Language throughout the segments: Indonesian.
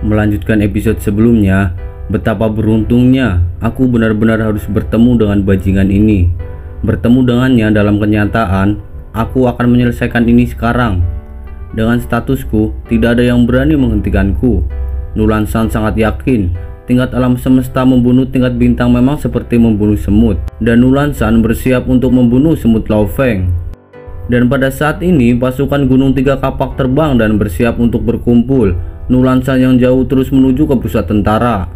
Melanjutkan episode sebelumnya, betapa beruntungnya aku benar-benar harus bertemu dengan bajingan ini. Bertemu dengannya dalam kenyataan, aku akan menyelesaikan ini sekarang. Dengan statusku, tidak ada yang berani menghentikanku. Nulan San sangat yakin, tingkat alam semesta membunuh tingkat bintang memang seperti membunuh semut. Dan Nulan San bersiap untuk membunuh semut Lao Feng. Dan pada saat ini, pasukan Gunung Tiga Kapak terbang dan bersiap untuk berkumpul. Nulan San yang jauh terus menuju ke pusat tentara.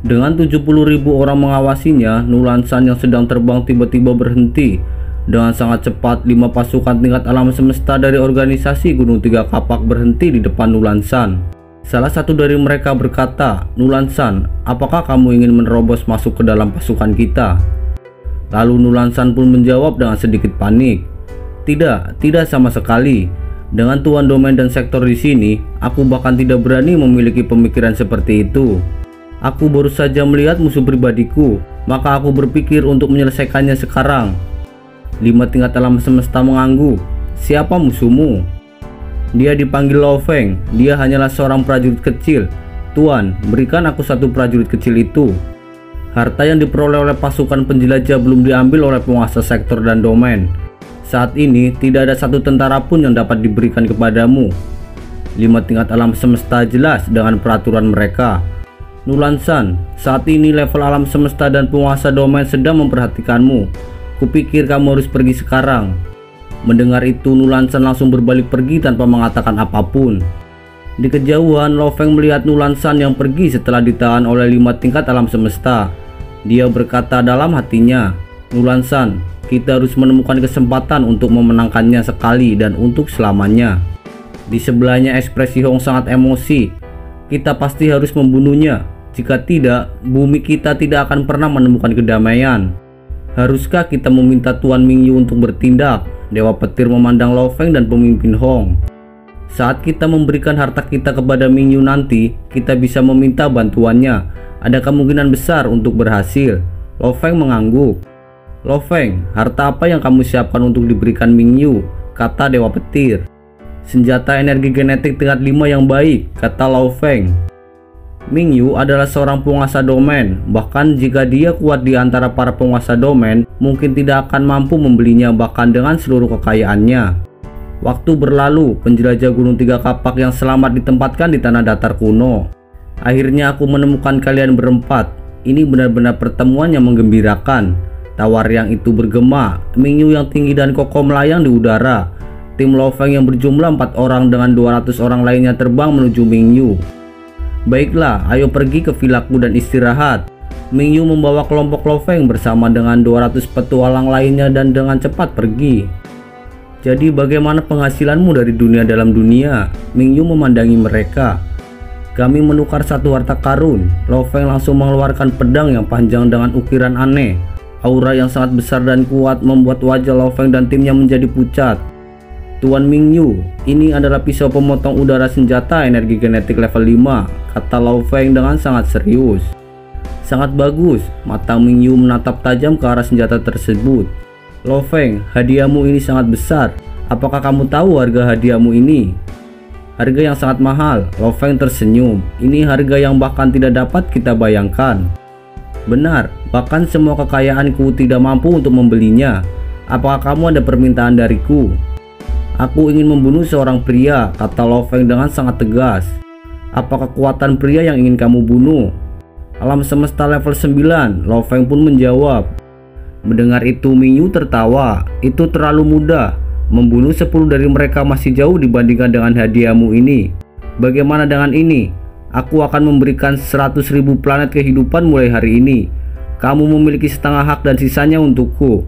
Dengan 70.000 orang mengawasinya, Nulan San yang sedang terbang tiba-tiba berhenti. Dengan sangat cepat, 5 pasukan tingkat alam semesta dari organisasi Gunung Tiga Kapak berhenti di depan Nulan San. Salah satu dari mereka berkata, "Nulan San, apakah kamu ingin menerobos masuk ke dalam pasukan kita?" Lalu Nulan San pun menjawab dengan sedikit panik, Tidak sama sekali. Dengan tuan domain dan sektor di sini, aku bahkan tidak berani memiliki pemikiran seperti itu. Aku baru saja melihat musuh pribadiku, maka aku berpikir untuk menyelesaikannya sekarang." 5 tingkat alam semesta mengangguk. "Siapa musuhmu?" "Dia dipanggil Lao Feng. Dia hanyalah seorang prajurit kecil. Tuan, berikan aku satu prajurit kecil itu." Harta yang diperoleh oleh pasukan penjelajah belum diambil oleh penguasa sektor dan domain. Saat ini tidak ada satu tentara pun yang dapat diberikan kepadamu. 5 tingkat alam semesta jelas dengan peraturan mereka. "Nulan San, saat ini level alam semesta dan penguasa domain sedang memperhatikanmu. Kupikir kamu harus pergi sekarang." Mendengar itu, Nulan San langsung berbalik pergi tanpa mengatakan apapun. Di kejauhan, Lao Feng melihat Nulan San yang pergi setelah ditahan oleh 5 tingkat alam semesta. Dia berkata dalam hatinya, "Nulan San, kita harus menemukan kesempatan untuk memenangkannya sekali dan untuk selamanya." Di sebelahnya ekspresi Hong sangat emosi. "Kita pasti harus membunuhnya. Jika tidak, bumi kita tidak akan pernah menemukan kedamaian. Haruskah kita meminta Tuan Mingyu untuk bertindak?" Dewa Petir memandang Lao Feng dan pemimpin Hong. "Saat kita memberikan harta kita kepada Mingyu nanti, kita bisa meminta bantuannya. Ada kemungkinan besar untuk berhasil." Lao Feng mengangguk. "Lao Feng, harta apa yang kamu siapkan untuk diberikan Mingyu?" kata Dewa Petir. "Senjata energi genetik tingkat 5 yang baik," kata Lao Feng. "Mingyu adalah seorang penguasa domain. Bahkan jika dia kuat di antara para penguasa domain, mungkin tidak akan mampu membelinya bahkan dengan seluruh kekayaannya." Waktu berlalu, penjelajah Gunung Tiga Kapak yang selamat ditempatkan di tanah datar kuno. "Akhirnya aku menemukan kalian berempat. Ini benar-benar pertemuan yang menggembirakan." Tawar yang itu bergema. Mingyu yang tinggi dan kokoh melayang di udara. Tim Lao Feng yang berjumlah 4 orang dengan 200 orang lainnya terbang menuju Mingyu. "Baiklah, ayo pergi ke vilaku dan istirahat." Mingyu membawa kelompok Lao Feng bersama dengan 200 petualang lainnya dan dengan cepat pergi. "Jadi bagaimana penghasilanmu dari dunia dalam dunia?" Mingyu memandangi mereka. "Kami menukar satu harta karun." Lao Feng langsung mengeluarkan pedang yang panjang dengan ukiran aneh. Aura yang sangat besar dan kuat membuat wajah Lao Feng dan timnya menjadi pucat. "Tuan Mingyu, ini adalah pisau pemotong udara senjata energi genetik level 5, kata Lao Feng dengan sangat serius. "Sangat bagus." Mata Mingyu menatap tajam ke arah senjata tersebut. "Lao Feng, hadiahmu ini sangat besar. Apakah kamu tahu harga hadiahmu ini?" "Harga yang sangat mahal." Lao Feng tersenyum. "Ini harga yang bahkan tidak dapat kita bayangkan." "Benar, bahkan semua kekayaanku tidak mampu untuk membelinya. Apakah kamu ada permintaan dariku?" "Aku ingin membunuh seorang pria," kata Lao Feng dengan sangat tegas. "Apa kekuatan pria yang ingin kamu bunuh?" "Alam semesta level 9, Lao Feng pun menjawab. Mendengar itu, Mingyu tertawa. "Itu terlalu mudah. Membunuh 10 dari mereka masih jauh dibandingkan dengan hadiahmu ini. Bagaimana dengan ini? Aku akan memberikan 100.000 planet kehidupan mulai hari ini. Kamu memiliki setengah hak dan sisanya untukku.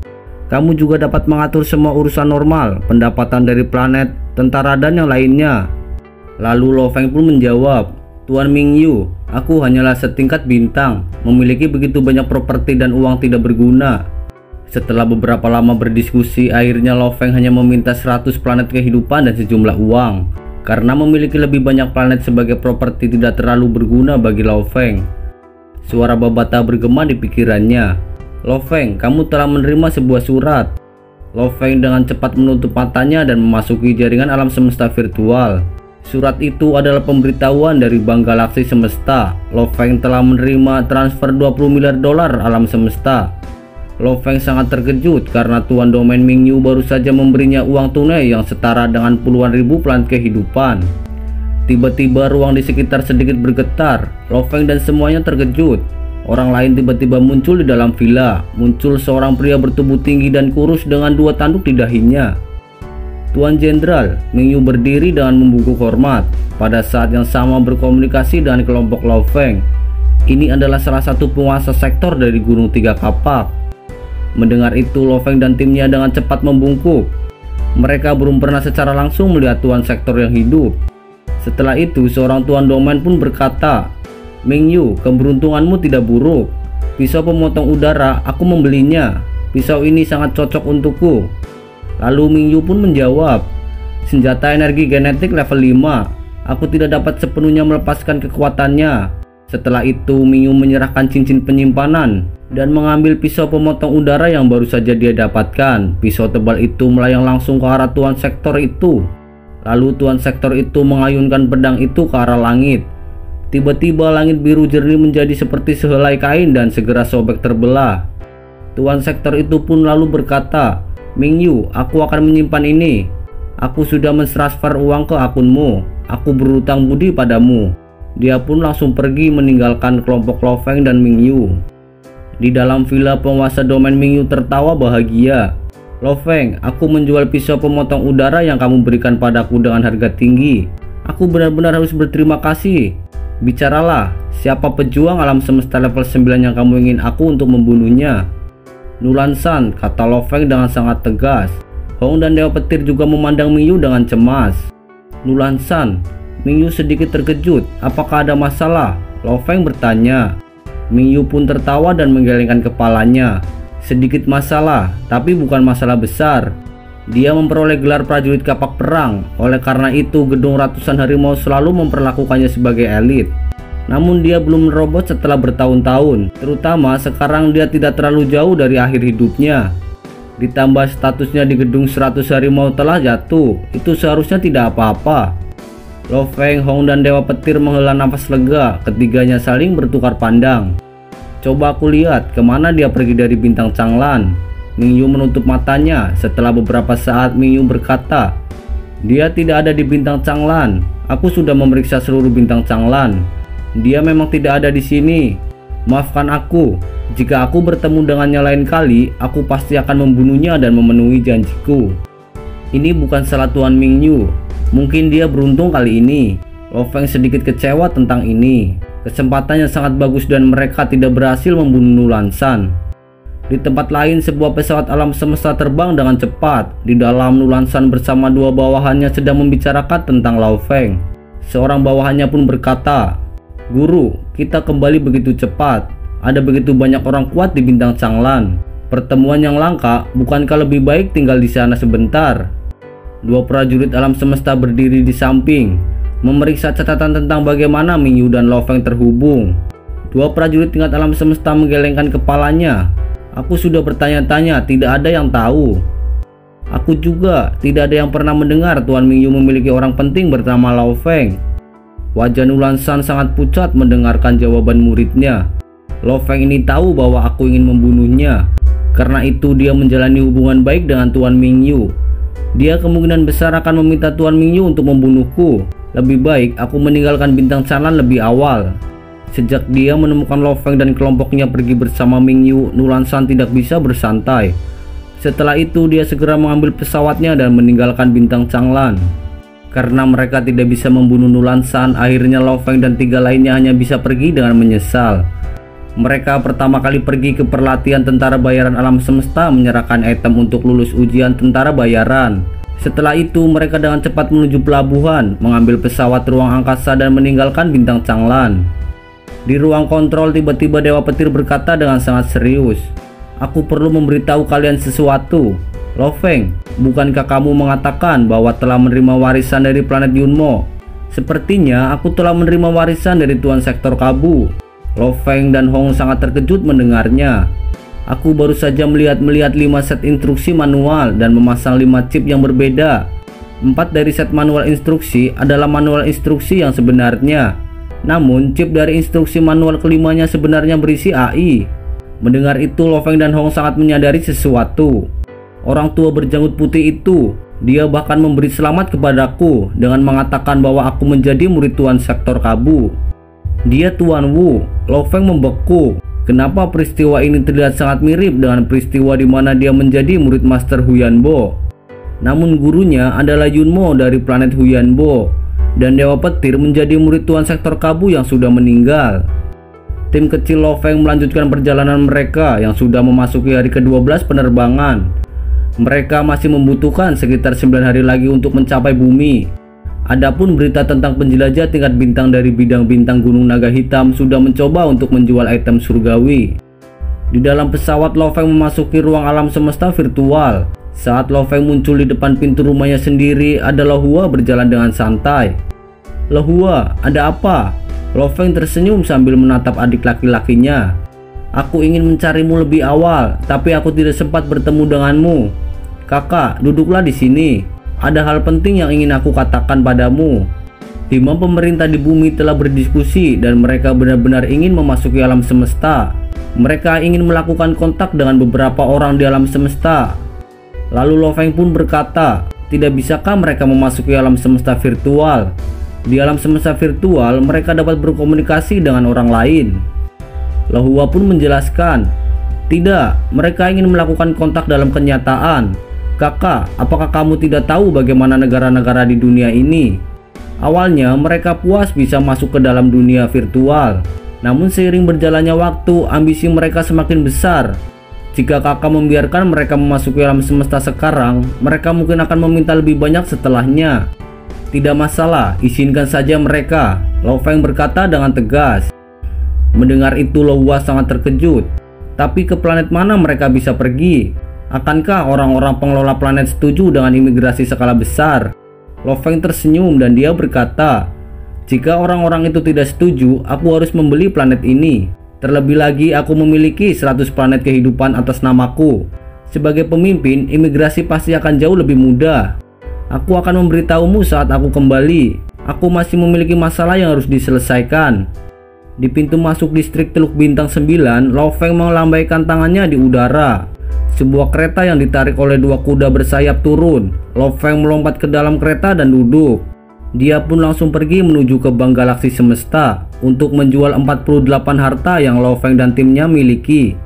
Kamu juga dapat mengatur semua urusan normal, pendapatan dari planet, tentara dan yang lainnya." Lalu Lao Feng pun menjawab, "Tuan Mingyu, aku hanyalah setingkat bintang, memiliki begitu banyak properti dan uang tidak berguna." Setelah beberapa lama berdiskusi, akhirnya Lao Feng hanya meminta 100 planet kehidupan dan sejumlah uang. Karena memiliki lebih banyak planet sebagai properti tidak terlalu berguna bagi Lao Feng. Suara Babata bergema di pikirannya. "Lao Feng, kamu telah menerima sebuah surat." Lao Feng dengan cepat menutup matanya dan memasuki jaringan alam semesta virtual. Surat itu adalah pemberitahuan dari Bank Galaksi Semesta. Lo Feng telah menerima transfer 20 miliar dolar alam semesta. Lo Feng sangat terkejut karena tuan domain Mingyu baru saja memberinya uang tunai yang setara dengan puluhan ribu planet kehidupan. Tiba-tiba ruang di sekitar sedikit bergetar. Lo Feng dan semuanya terkejut. Orang lain tiba-tiba muncul di dalam villa. Muncul seorang pria bertubuh tinggi dan kurus dengan 2 tanduk di dahinya. Tuan Jenderal, Mingyu berdiri dengan membungkuk hormat. Pada saat yang sama berkomunikasi dengan kelompok Lo Feng. Ini adalah salah satu penguasa sektor dari Gunung Tiga Kapak. Mendengar itu, Lo Feng dan timnya dengan cepat membungkuk. Mereka belum pernah secara langsung melihat tuan sektor yang hidup. Setelah itu, seorang tuan domain pun berkata, "Mingyu, keberuntunganmu tidak buruk. Pisau pemotong udara, aku membelinya. Pisau ini sangat cocok untukku." Lalu Mingyu pun menjawab, "Senjata energi genetik level 5. Aku tidak dapat sepenuhnya melepaskan kekuatannya." Setelah itu Mingyu menyerahkan cincin penyimpanan dan mengambil pisau pemotong udara yang baru saja dia dapatkan. Pisau tebal itu melayang langsung ke arah tuan sektor itu. Lalu tuan sektor itu mengayunkan pedang itu ke arah langit. Tiba-tiba langit biru jernih menjadi seperti sehelai kain dan segera sobek terbelah. Tuan sektor itu pun lalu berkata, "Mingyu, aku akan menyimpan ini. Aku sudah mentransfer uang ke akunmu. Aku berutang budi padamu." Dia pun langsung pergi meninggalkan kelompok Lo Feng dan Mingyu. Di dalam villa, penguasa domain Mingyu tertawa bahagia. "Lo Feng, aku menjual pisau pemotong udara yang kamu berikan padaku dengan harga tinggi. Aku benar-benar harus berterima kasih. Bicaralah, siapa pejuang alam semesta level 9 yang kamu ingin aku untuk membunuhnya?" "Nulan-san," kata Lo Feng dengan sangat tegas. Hong dan Dewa Petir juga memandang Mingyu dengan cemas. "Nulan-san." Mingyu sedikit terkejut. "Apakah ada masalah?" Lo Feng bertanya. Mingyu pun tertawa dan menggelengkan kepalanya. "Sedikit masalah, tapi bukan masalah besar. Dia memperoleh gelar prajurit kapak perang. Oleh karena itu, gedung ratusan harimau selalu memperlakukannya sebagai elit. Namun dia belum merobot setelah bertahun-tahun, terutama sekarang dia tidak terlalu jauh dari akhir hidupnya. Ditambah statusnya di gedung 100 harimau telah jatuh, itu seharusnya tidak apa-apa." Lo Feng, Hong dan Dewa Petir menghela nafas lega. Ketiganya saling bertukar pandang. "Coba aku lihat kemana dia pergi dari bintang Changlan." Mingyu menutup matanya. Setelah beberapa saat Mingyu berkata, "Dia tidak ada di bintang Changlan. Aku sudah memeriksa seluruh bintang Changlan. Dia memang tidak ada di sini. Maafkan aku. Jika aku bertemu dengannya lain kali, aku pasti akan membunuhnya dan memenuhi janjiku." Ini bukan salah Tuan Mingyu. Mungkin dia beruntung kali ini. Lo Feng sedikit kecewa tentang ini. Kesempatan yang sangat bagus dan mereka tidak berhasil membunuh Nulan-san. Di tempat lain, sebuah pesawat alam semesta terbang dengan cepat. Di dalam, Nulan-san bersama 2 bawahannya sedang membicarakan tentang Lo Feng. Seorang bawahannya pun berkata, "Guru, kita kembali begitu cepat. Ada begitu banyak orang kuat di bintang Changlan. Pertemuan yang langka, bukankah lebih baik tinggal di sana sebentar?" 2 prajurit alam semesta berdiri di samping, memeriksa catatan tentang bagaimana Mingyu dan Lo Feng terhubung. 2 prajurit tingkat alam semesta menggelengkan kepalanya. "Aku sudah bertanya-tanya, tidak ada yang tahu." "Aku juga, tidak ada yang pernah mendengar Tuan Mingyu memiliki orang penting bernama Lo Feng." Wajah Nulan-san sangat pucat mendengarkan jawaban muridnya. Lo Feng ini tahu bahwa aku ingin membunuhnya. Karena itu dia menjalani hubungan baik dengan Tuan Mingyu. Dia kemungkinan besar akan meminta Tuan Mingyu untuk membunuhku. Lebih baik aku meninggalkan bintang Changlan lebih awal. Sejak dia menemukan Lo Feng dan kelompoknya pergi bersama Mingyu, Nulan-san tidak bisa bersantai. Setelah itu dia segera mengambil pesawatnya dan meninggalkan bintang Changlan. Karena mereka tidak bisa membunuh Nulan-san, akhirnya Lo Feng dan 3 lainnya hanya bisa pergi dengan menyesal. Mereka pertama kali pergi ke perlatihan tentara bayaran alam semesta menyerahkan item untuk lulus ujian tentara bayaran. Setelah itu mereka dengan cepat menuju pelabuhan, mengambil pesawat ruang angkasa dan meninggalkan bintang Changlan. Di ruang kontrol tiba-tiba Dewa Petir berkata dengan sangat serius, "Aku perlu memberitahu kalian sesuatu. Lo Feng, bukankah kamu mengatakan bahwa telah menerima warisan dari planet Yunmo? Sepertinya aku telah menerima warisan dari Tuan Sektor Kabu." Lo Feng dan Hong sangat terkejut mendengarnya. "Aku baru saja melihat 5 set instruksi manual dan memasang 5 chip yang berbeda. 4 dari set manual instruksi adalah manual instruksi yang sebenarnya. Namun, chip dari instruksi manual kelimanya sebenarnya berisi AI. Mendengar itu, Lo Feng dan Hong sangat menyadari sesuatu. Orang tua berjanggut putih itu, dia bahkan memberi selamat kepadaku dengan mengatakan bahwa aku menjadi murid Tuan Sektor Kabu. Dia Tuan Wu. Lo Feng membeku. Kenapa peristiwa ini terlihat sangat mirip dengan peristiwa di mana dia menjadi murid Master Huyanbo? Namun gurunya adalah Yunmo dari planet Huyanbo, dan Dewa Petir menjadi murid Tuan Sektor Kabu yang sudah meninggal. Tim kecil Lo Feng melanjutkan perjalanan mereka yang sudah memasuki hari ke-12 penerbangan. Mereka masih membutuhkan sekitar 9 hari lagi untuk mencapai bumi. Adapun berita tentang penjelajah tingkat bintang dari bidang-bintang Gunung Naga Hitam sudah mencoba untuk menjual item surgawi. Di dalam pesawat, Lo Feng memasuki ruang alam semesta virtual. Saat Lo Feng muncul di depan pintu rumahnya sendiri, ada Lo Hua berjalan dengan santai. Lo Hua, ada apa? Lo Feng tersenyum sambil menatap adik laki-lakinya. Aku ingin mencarimu lebih awal, tapi aku tidak sempat bertemu denganmu. Kakak, duduklah di sini. Ada hal penting yang ingin aku katakan padamu. 5 pemerintah di bumi telah berdiskusi dan mereka benar-benar ingin memasuki alam semesta. Mereka ingin melakukan kontak dengan beberapa orang di alam semesta. Lalu Lo Feng pun berkata, tidak bisakah mereka memasuki alam semesta virtual? Di alam semesta virtual, mereka dapat berkomunikasi dengan orang lain. Lo Hua pun menjelaskan, tidak, mereka ingin melakukan kontak dalam kenyataan. Kakak, apakah kamu tidak tahu bagaimana negara-negara di dunia ini? Awalnya mereka puas bisa masuk ke dalam dunia virtual. Namun seiring berjalannya waktu, ambisi mereka semakin besar. Jika kakak membiarkan mereka memasuki alam semesta sekarang, mereka mungkin akan meminta lebih banyak setelahnya. Tidak masalah, izinkan saja mereka, Lo Feng berkata dengan tegas. Mendengar itu, Lo Hua sangat terkejut. Tapi ke planet mana mereka bisa pergi? Akankah orang-orang pengelola planet setuju dengan imigrasi skala besar? Lo Feng tersenyum dan dia berkata, jika orang-orang itu tidak setuju, aku harus membeli planet ini. Terlebih lagi, aku memiliki 100 planet kehidupan atas namaku. Sebagai pemimpin, imigrasi pasti akan jauh lebih mudah. Aku akan memberitahumu saat aku kembali. Aku masih memiliki masalah yang harus diselesaikan. Di pintu masuk distrik Teluk Bintang 9, Lo Feng melambaikan tangannya di udara. Sebuah kereta yang ditarik oleh 2 kuda bersayap turun. Lo Feng melompat ke dalam kereta dan duduk. Dia pun langsung pergi menuju ke bank galaksi semesta untuk menjual 48 harta yang Lo Feng dan timnya miliki.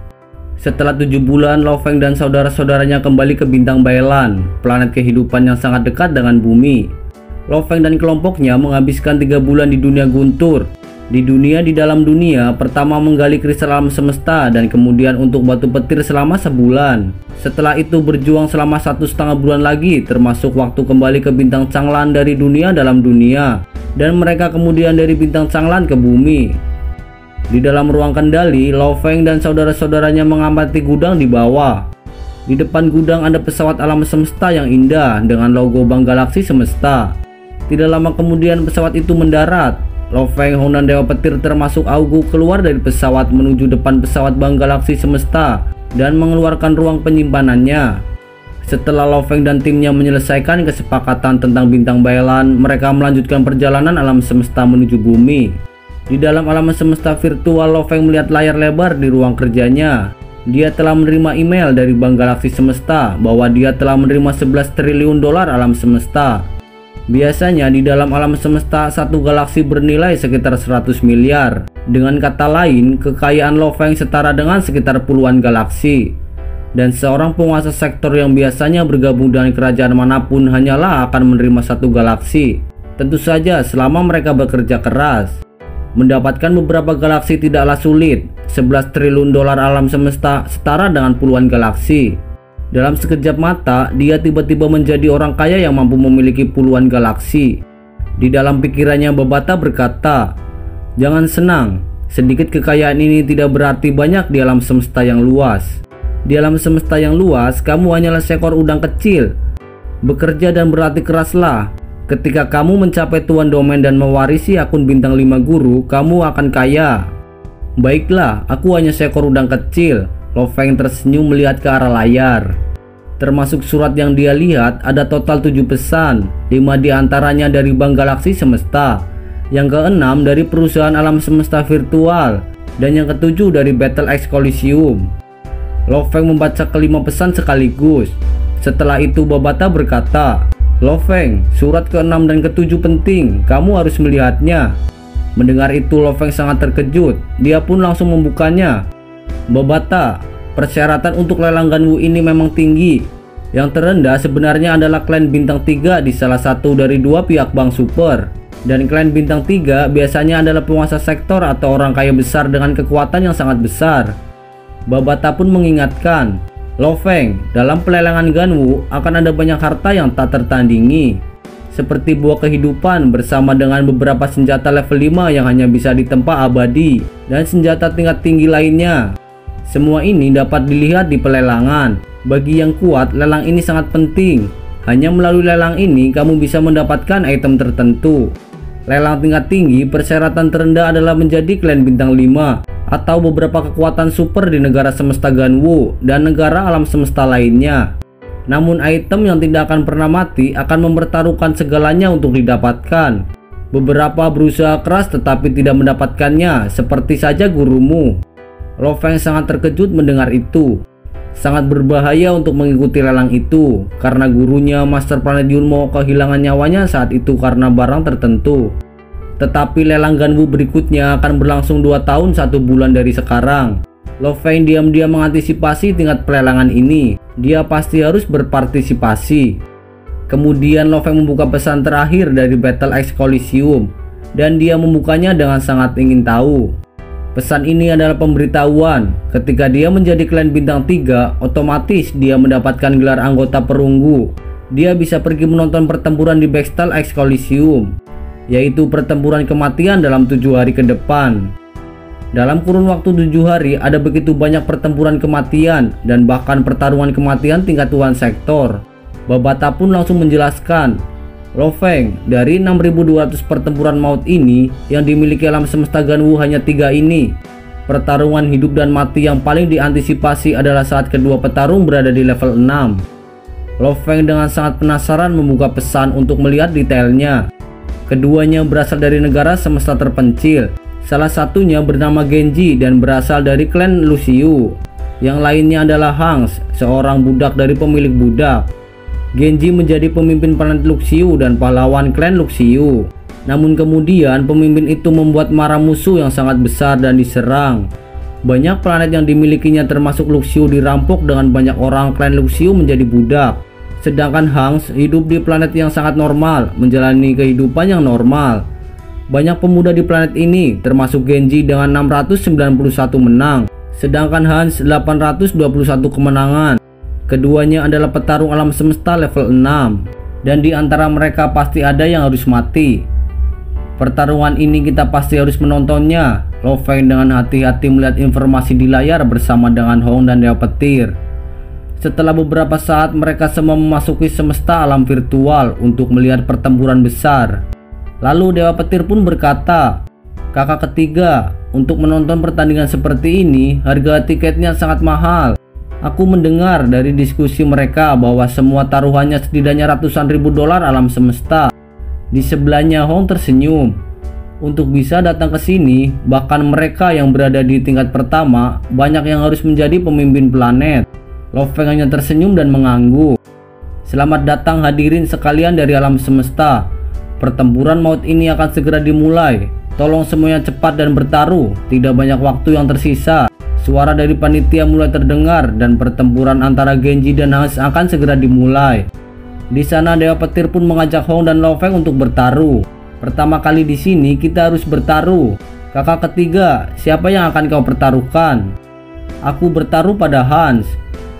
Setelah 7 bulan, Lo Feng dan saudara-saudaranya kembali ke bintang Bailan, planet kehidupan yang sangat dekat dengan bumi. Lo Feng dan kelompoknya menghabiskan 3 bulan di dunia guntur. Di dalam dunia, pertama menggali kristal alam semesta dan kemudian untuk batu petir selama sebulan. Setelah itu berjuang selama 1,5 bulan lagi, termasuk waktu kembali ke bintang Changlan dari dunia dalam dunia. Dan mereka kemudian dari bintang Changlan ke bumi. Di dalam ruang kendali, Lo Feng dan saudara-saudaranya mengamati gudang di bawah. Di depan gudang ada pesawat alam semesta yang indah dengan logo Bank Galaksi Semesta. Tidak lama kemudian pesawat itu mendarat. Lo Feng, Hong dan Dewa Petir termasuk Augu keluar dari pesawat menuju depan pesawat Bank Galaksi Semesta dan mengeluarkan ruang penyimpanannya. Setelah Lo Feng dan timnya menyelesaikan kesepakatan tentang bintang Bailan, mereka melanjutkan perjalanan alam semesta menuju bumi. Di dalam alam semesta virtual, Lo Feng melihat layar lebar di ruang kerjanya. Dia telah menerima email dari Bank Galaksi Semesta bahwa dia telah menerima 11 triliun dolar alam semesta. Biasanya di dalam alam semesta, satu galaksi bernilai sekitar 100 miliar. Dengan kata lain, kekayaan Lo Feng setara dengan sekitar puluhan galaksi. Dan seorang penguasa sektor yang biasanya bergabung dengan kerajaan manapun hanyalah akan menerima satu galaksi. Tentu saja selama mereka bekerja keras. Mendapatkan beberapa galaksi tidaklah sulit. 11 triliun dolar alam semesta setara dengan puluhan galaksi. Dalam sekejap mata, dia tiba-tiba menjadi orang kaya yang mampu memiliki puluhan galaksi. Di dalam pikirannya, Babata berkata, "Jangan senang, sedikit kekayaan ini tidak berarti banyak di alam semesta yang luas. Di alam semesta yang luas, kamu hanyalah seekor udang kecil. Bekerja dan berlatih keraslah. Ketika kamu mencapai tuan domain dan mewarisi akun bintang 5 guru, kamu akan kaya." "Baiklah, aku hanya seekor udang kecil." Lo Feng tersenyum melihat ke arah layar. Termasuk surat yang dia lihat ada total 7 pesan, 5 diantaranya dari Bank Galaksi Semesta, yang ke-6 dari perusahaan alam semesta virtual, dan yang ke-7 dari Battle X Coliseum. Lo Feng membaca kelima pesan sekaligus. Setelah itu Babata berkata, "Lo Feng, surat ke-6 dan ke-7 penting, kamu harus melihatnya." Mendengar itu Lo Feng sangat terkejut, dia pun langsung membukanya. "Babata, persyaratan untuk lelang Ganwu ini memang tinggi. Yang terendah sebenarnya adalah klan bintang 3 di salah satu dari 2 pihak bank super. Dan klan bintang 3 biasanya adalah penguasa sektor atau orang kaya besar dengan kekuatan yang sangat besar." Babata pun mengingatkan, "Lo Feng, dalam pelelangan Ganwu akan ada banyak harta yang tak tertandingi, seperti buah kehidupan bersama dengan beberapa senjata level 5 yang hanya bisa ditempa abadi, dan senjata tingkat tinggi lainnya. Semua ini dapat dilihat di pelelangan. Bagi yang kuat, lelang ini sangat penting. Hanya melalui lelang ini kamu bisa mendapatkan item tertentu. Lelang tingkat tinggi, persyaratan terendah adalah menjadi klan bintang 5 atau beberapa kekuatan super di negara semesta Ganwu dan negara alam semesta lainnya. Namun item yang tidak akan pernah mati akan mempertaruhkan segalanya untuk didapatkan. Beberapa berusaha keras tetapi tidak mendapatkannya, seperti saja gurumu." Lo Feng sangat terkejut mendengar itu. Sangat berbahaya untuk mengikuti lelang itu, karena gurunya Master Planet Yunmo kehilangan nyawanya saat itu karena barang tertentu. Tetapi lelang Ganwu berikutnya akan berlangsung 2 tahun 1 bulan dari sekarang. Lo Feng diam-diam mengantisipasi tingkat pelelangan ini. Dia pasti harus berpartisipasi. Kemudian Lo Feng membuka pesan terakhir dari Battle X Coliseum, dan dia membukanya dengan sangat ingin tahu. Pesan ini adalah pemberitahuan, ketika dia menjadi klan bintang 3, otomatis dia mendapatkan gelar anggota perunggu. Dia bisa pergi menonton pertempuran di Battle X Coliseum, yaitu pertempuran kematian dalam 7 hari ke depan. Dalam kurun waktu 7 hari ada begitu banyak pertempuran kematian dan bahkan pertarungan kematian tingkat tuan sektor. Babata pun langsung menjelaskan, "Lo Feng, dari 6.200 pertempuran maut ini yang dimiliki alam semesta Ganwu hanya 3 ini. Pertarungan hidup dan mati yang paling diantisipasi adalah saat kedua petarung berada di level 6. Lo Feng dengan sangat penasaran membuka pesan untuk melihat detailnya. Keduanya berasal dari negara semesta terpencil. Salah satunya bernama Genji dan berasal dari klan Luxiu. Yang lainnya adalah Hans, seorang budak dari pemilik budak. Genji menjadi pemimpin planet Luxiu dan pahlawan klan Luxiu. Namun kemudian pemimpin itu membuat marah musuh yang sangat besar dan diserang. Banyak planet yang dimilikinya termasuk Luxiu dirampok dengan banyak orang klan Luxiu menjadi budak. Sedangkan Hans hidup di planet yang sangat normal, menjalani kehidupan yang normal. Banyak pemuda di planet ini, termasuk Genji dengan 691 menang, sedangkan Hans 821 kemenangan. Keduanya adalah petarung alam semesta level 6, dan di antara mereka pasti ada yang harus mati. Pertarungan ini kita pasti harus menontonnya." Lo Feng dengan hati-hati melihat informasi di layar bersama dengan Hong dan Dewa Petir. Setelah beberapa saat mereka semua memasuki semesta alam virtual untuk melihat pertempuran besar. Lalu Dewa Petir pun berkata, "Kakak ketiga, untuk menonton pertandingan seperti ini, harga tiketnya sangat mahal. Aku mendengar dari diskusi mereka bahwa semua taruhannya setidaknya ratusan ribu dolar alam semesta." Di sebelahnya Hong tersenyum. Untuk bisa datang ke sini, bahkan mereka yang berada di tingkat pertama, banyak yang harus menjadi pemimpin planet. Lo Feng hanya tersenyum dan mengangguk. "Selamat datang hadirin sekalian dari alam semesta. Pertempuran maut ini akan segera dimulai. Tolong semuanya cepat dan bertaruh, tidak banyak waktu yang tersisa." Suara dari panitia mulai terdengar dan pertempuran antara Genji dan Hans akan segera dimulai. Di sana Dewa Petir pun mengajak Hong dan Lo Feng untuk bertaruh. "Pertama kali di sini kita harus bertaruh. Kakak ketiga, siapa yang akan kau pertaruhkan?" "Aku bertaruh pada Hans,"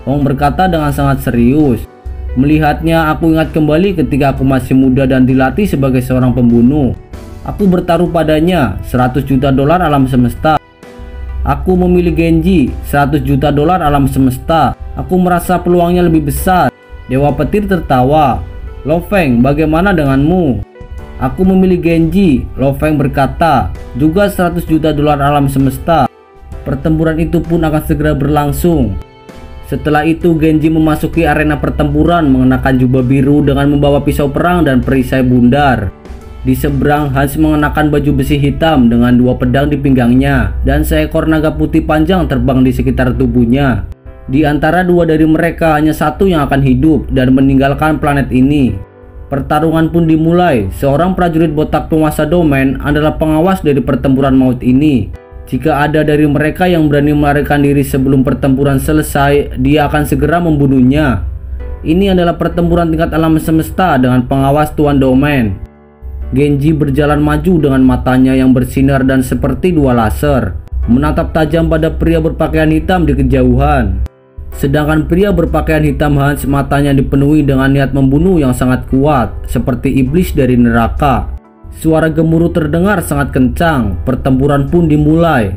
Hong berkata dengan sangat serius. "Melihatnya aku ingat kembali ketika aku masih muda dan dilatih sebagai seorang pembunuh. Aku bertaruh padanya 100 juta dolar alam semesta. Aku memilih Genji 100 juta dolar alam semesta. Aku merasa peluangnya lebih besar." Dewa Petir tertawa. "Lo Feng, bagaimana denganmu?" "Aku memilih Genji," Lo Feng berkata, "juga 100 juta dolar alam semesta." Pertempuran itu pun akan segera berlangsung. Setelah itu Genji memasuki arena pertempuran mengenakan jubah biru dengan membawa pisau perang dan perisai bundar. Di seberang Hans mengenakan baju besi hitam dengan 2 pedang di pinggangnya dan seekor naga putih panjang terbang di sekitar tubuhnya. Di antara 2 dari mereka hanya satu yang akan hidup dan meninggalkan planet ini. Pertarungan pun dimulai. Seorang prajurit botak penguasa domain adalah pengawas dari pertempuran maut ini. Jika ada dari mereka yang berani melarikan diri sebelum pertempuran selesai, dia akan segera membunuhnya. Ini adalah pertempuran tingkat alam semesta dengan pengawas tuan domain. Genji berjalan maju dengan matanya yang bersinar dan seperti 2 laser, menatap tajam pada pria berpakaian hitam di kejauhan. Sedangkan pria berpakaian hitam Hans matanya dipenuhi dengan niat membunuh yang sangat kuat, seperti iblis dari neraka. Suara gemuruh terdengar sangat kencang, pertempuran pun dimulai.